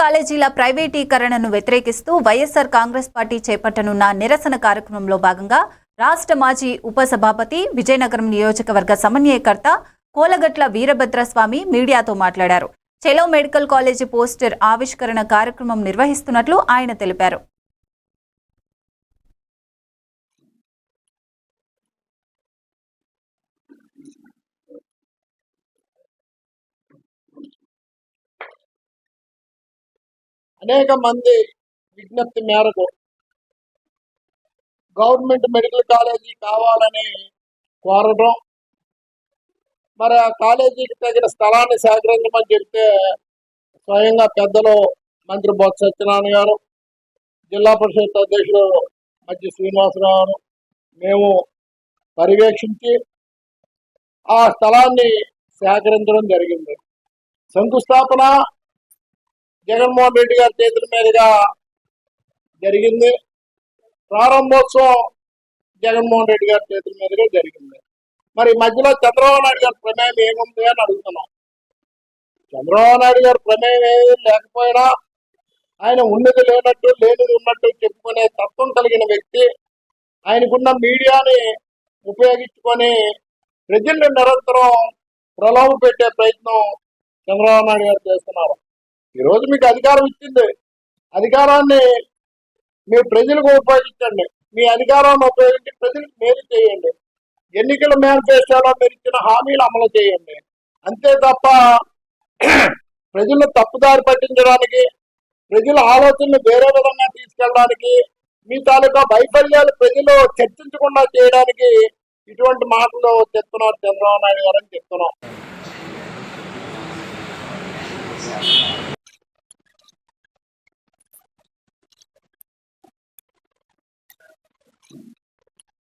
కాలేజీల ప్రైవేటీకరణను వ్యతిరేకిస్తూ వైఎస్ఆర్ కాంగ్రెస్ పార్టీ చేపట్టనున్న నిరసన కార్యక్రమంలో భాగంగా రాష్ట్ర మాజీ ఉపసభాపతి విజయనగరం నియోజకవర్గ సమన్వయకర్త కోలగట్ల వీరభద్రస్వామి మీడియాతో మాట్లాడారు. చెలో మెడికల్ కాలేజీ పోస్టర్ ఆవిష్కరణ కార్యక్రమం నిర్వహిస్తున్నట్లు ఆయన తెలిపారు. అనేక మంది విజ్ఞప్తి మేరకు గవర్నమెంట్ మెడికల్ కాలేజీ కావాలని కోరడం, మరి ఆ కాలేజీకి తగిన స్థలాన్ని సేకరించమని చెప్తే స్వయంగా పెద్దలు మంత్రి బొత్స సత్యనారాయణ గారు, జిల్లా పరిషత్ అధ్యక్షుడు మధ్య శ్రీనివాసరావు గారు మేము పర్యవేక్షించి ఆ స్థలాన్ని సేకరించడం జరిగింది. శంకుస్థాపన జగన్మోహన్ రెడ్డి గారి చేతుల మీదుగా జరిగింది. ప్రారంభోత్సవం జగన్మోహన్ రెడ్డి గారి చేతుల మీదుగా జరిగింది. మరి మధ్యలో చంద్రబాబు నాయుడు గారి ప్రమేయం ఏముంది అని అడుగుతున్నాం. చంద్రబాబు నాయుడు గారి ప్రమేయం ఏమీ లేకపోయినా ఆయన ఉన్నది లేనట్టు లేనిది ఉన్నట్టు చెప్పుకునే తత్వం కలిగిన వ్యక్తి. ఆయనకున్న మీడియాని ఉపయోగించుకొని ప్రజల్ని నిరంతరం ప్రలోభ పెట్టే ప్రయత్నం చంద్రబాబు నాయుడు గారు చేస్తున్నారు. ఈరోజు మీకు అధికారం ఇచ్చింది, అధికారాన్ని మీ ప్రజలకు ఉపయోగించండి. మీ అధికారాన్ని ఉపయోగించి ప్రజలకు మేలు చేయండి. ఎన్నికల మేనిఫెస్టోలో మీరు ఇచ్చిన హామీలు అమలు చేయండి. అంతే తప్ప ప్రజలను తప్పుదారి పట్టించడానికి, ప్రజల ఆలోచనలు వేరే విధంగా తీసుకెళ్ళడానికి, మీ తాలూకా వైఫల్యాలు ప్రజలు చర్చించకుండా చేయడానికి ఇటువంటి మాటలు చెప్తున్నారు చంద్రబాబు నాయుడు గారు అని చెప్తున్నాం.